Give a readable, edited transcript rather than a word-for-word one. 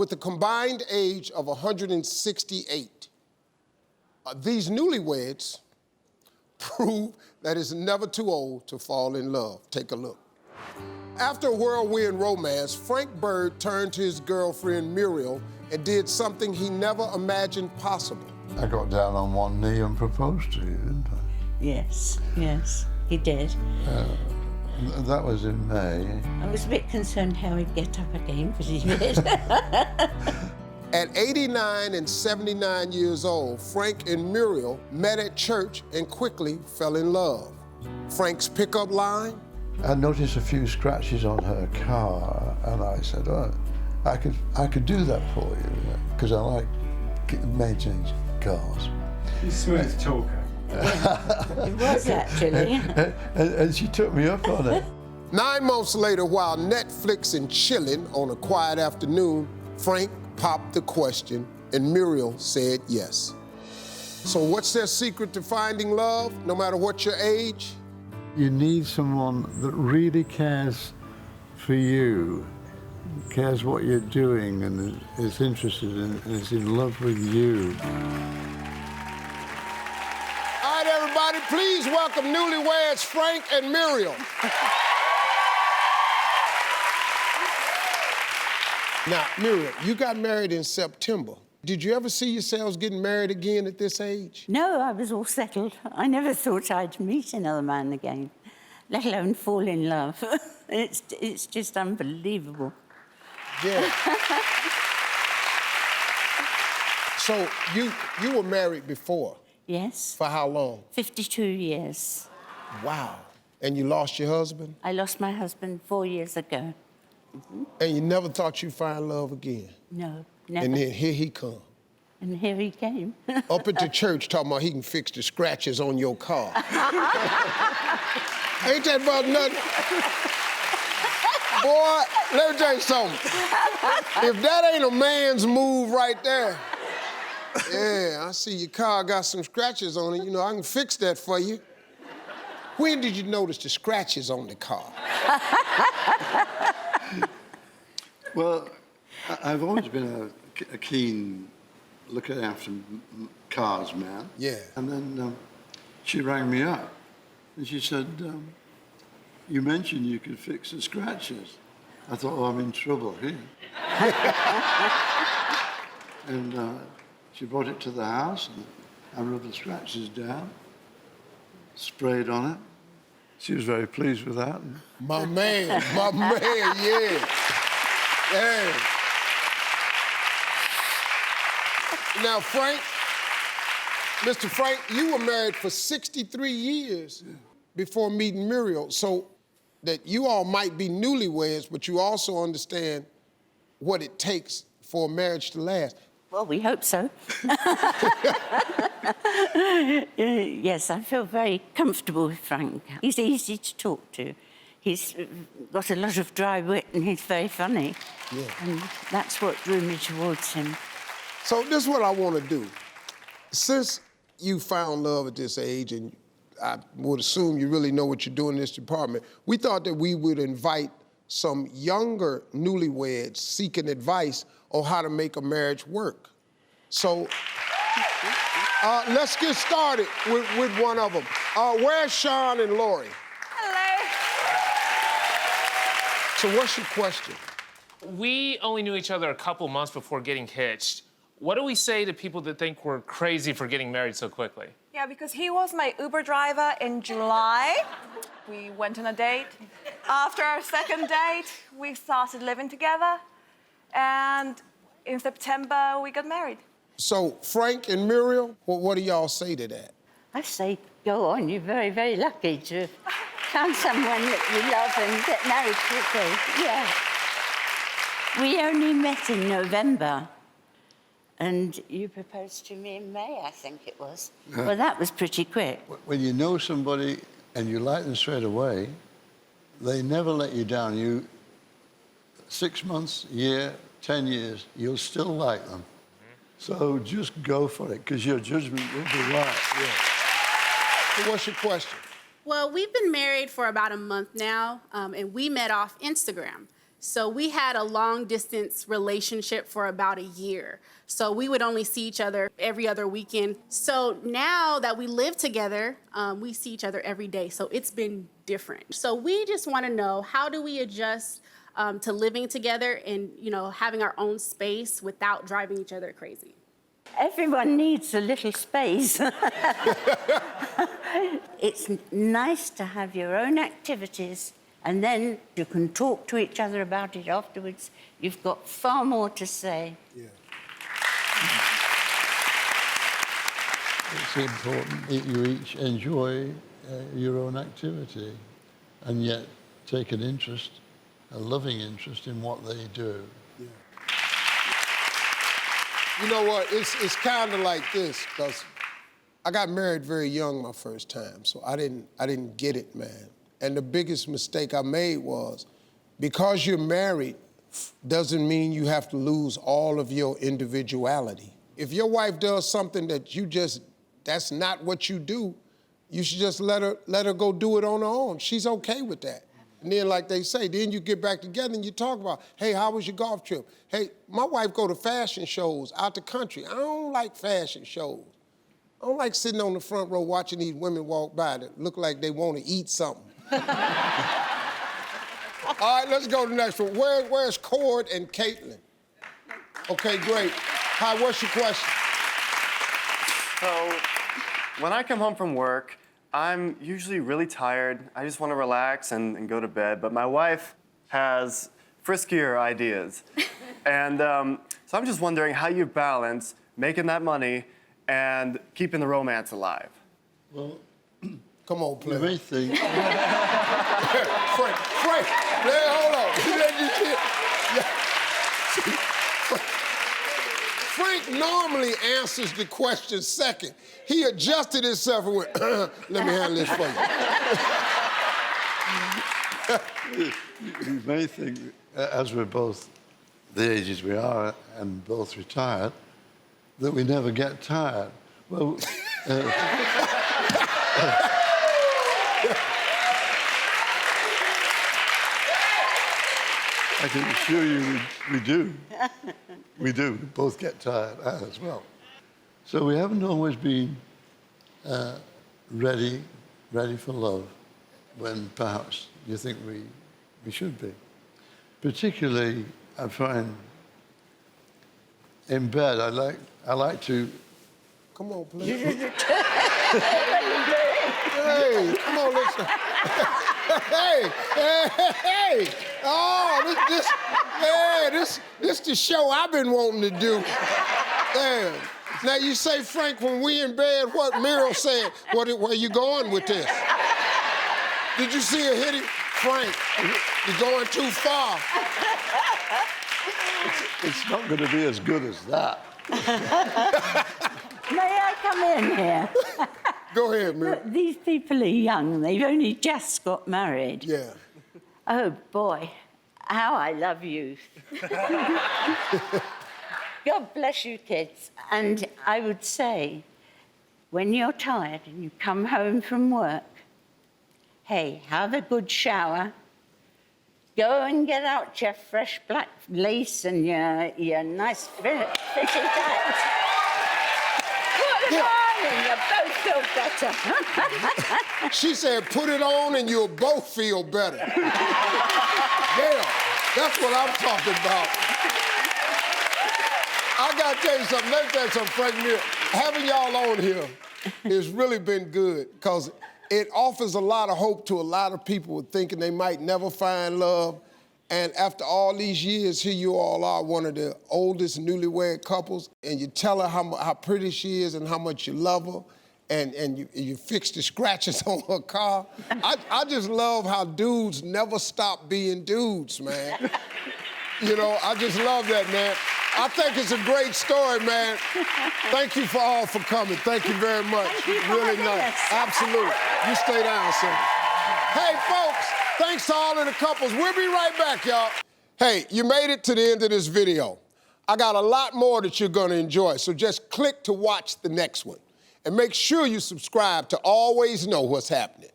with a combined age of 168. These newlyweds prove that it's never too old to fall in love. Take a look. After a whirlwind romance, Frank Bird turned to his girlfriend Muriel and did something he never imagined possible. I got down on one knee and proposed to you, didn't I? Yes, he did. That was in May. I was a bit concerned how he'd get up again, but he did. At 89 and 79 years old, Frank and Muriel met at church and quickly fell in love. Frank's pickup line? I noticed a few scratches on her car, and I said, "Oh, I could do that for you," because I like maintaining cars. He's a smooth talker. It was actually. And she took me up on it. 9 months later, while Netflix and chilling on a quiet afternoon, Frank popped the question, and Muriel said yes. So what's their secret to finding love, no matter what your age? You need someone that really cares for you, cares what you're doing, and is interested in, and is in love with you. All right, everybody, please welcome newlyweds Frank and Muriel. Now, Muriel, you got married in September. Did you ever see yourselves getting married again at this age? No, I was all settled. I never thought I'd meet another man again, let alone fall in love. It's just unbelievable. Yeah. So you were married before? Yes. For how long? 52 years. Wow. And you lost your husband? I lost my husband 4 years ago. And you never thought you'd find love again? No, never. And then here he come. And here he came. Up at the church talking about he can fix the scratches on your car. Ain't that about nothing? Boy, let me tell you something. If that ain't a man's move right there, yeah, I see your car got some scratches on it. You know, I can fix that for you. When did you notice the scratches on the car? Well, I've always been a keen looking after cars man. Yeah. And then she rang me up and she said, "You mentioned you could fix the scratches." I thought, "Oh, I'm in trouble here." And she brought it to the house and I rubbed the scratches down, sprayed on it. She was very pleased with that. My man, yeah. Hey. Now, Frank, Mr. Frank, you were married for 63 years before meeting Muriel, so that you all might be newlyweds, but you also understand what it takes for a marriage to last. Well, we hope so. Yes, I feel very comfortable with Frank. He's easy to talk to. He's got a lot of dry wit and he's very funny. Yeah. And that's what drew me towards him. So this is what I want to do. Since you found love at this age, and I would assume you really know what you're doing in this department, we thought that we would invite some younger newlyweds seeking advice on how to make a marriage work. So let's get started with one of them. Where's Sean and Lori? Hello. So what's your question? We only knew each other a couple months before getting hitched. What do we say to people that think we're crazy for getting married so quickly? Yeah, because he was my Uber driver in July. We went on a date. After our second date, we started living together. And in September, we got married. So Frank and Muriel, what do y'all say to that? I say, go on, you're very, very lucky to have found someone that you love and get married quickly. Yeah. We only met in November. And you proposed to me in May, I think it was. Well, that was pretty quick. When you know somebody and you like them straight away, they never let you down. 6 months, a year, 10 years, you'll still like them. So just go for it, because your judgment will be right. Yeah. So what's your question? Well, we've been married for about a month now, and we met off Instagram. So we had a long distance relationship for about a year. So we would only see each other every other weekend. So now that we live together, we see each other every day. So it's been different. So we just want to know, how do we adjust to living together and, having our own space without driving each other crazy? Everyone needs a little space. It's nice to have your own activities, and then you can talk to each other about it afterwards. You've got far more to say. Yeah. It's important that you each enjoy your own activity and yet take an interest, a loving interest in what they do. Yeah. You know what? It's kind of like this, because I got married very young my first time, so I didn't get it, man. And the biggest mistake I made was, because you're married doesn't mean you have to lose all of your individuality. If your wife does something that that's not what you do, you should just let her go do it on her own. She's okay with that. And then, like they say, then you get back together and you talk about, hey, how was your golf trip? Hey, my wife go to fashion shows out the country. I don't like fashion shows. I don't like sitting on the front row watching these women walk by that look like they want to eat something. All right, let's go to the next one. Where's Cord and Caitlin? Okay, great. Hi, what's your question? So, when I come home from work, I'm usually really tired. I just want to relax and go to bed. But my wife has friskier ideas. And so I'm just wondering how you balance making that money and keeping the romance alive. Well, come on, you play. may think... Frank, hold on. Frank normally answers the question second. He adjusted himself and went, let me handle this for you. You may think, as we're both the ages we are and both retired, that we never get tired. Well, I can assure you we do. We do. We both get tired as well. So we haven't always been ready for love when perhaps you think we should be. Particularly, I find in bed, I like to... Come on, please. Hey, come on, listen. Hey. Oh, this the show I've been wanting to do. Damn. Now, you say, Frank, when we in bed, what Muriel said, where you going with this? Did you see her hit him? Frank, you're going too far. It's not going to be as good as that. May I come in here? Go ahead, Muriel. Look, these people are young. They've only just got married. Yeah. Oh, boy, how I love youth. God bless you, kids. And I would say, when you're tired and you come home from work, hey, have a good shower. Go and get out your fresh black lace and your nice fitted hat. Put it on and you both feel better. She said, put it on and you'll both feel better. Yeah, that's what I'm talking about. I got to tell you something. Let me tell you something, Frank Muriel. Having y'all on here has really been good, because it offers a lot of hope to a lot of people thinking they might never find love. And after all these years, here you all are, one of the oldest newlywed couples, and you tell her how pretty she is and how much you love her, and you fix the scratches on her car. I just love how dudes never stop being dudes, man. You know, I just love that, man. I think it's a great story, man. Thank you all for coming. Thank you very much. Really nice. Absolutely. You stay down, sir. Hey, folks, thanks to all of the couples. We'll be right back, y'all. Hey, you made it to the end of this video. I got a lot more that you're gonna enjoy, so just click to watch the next one. And make sure you subscribe to always know what's happening.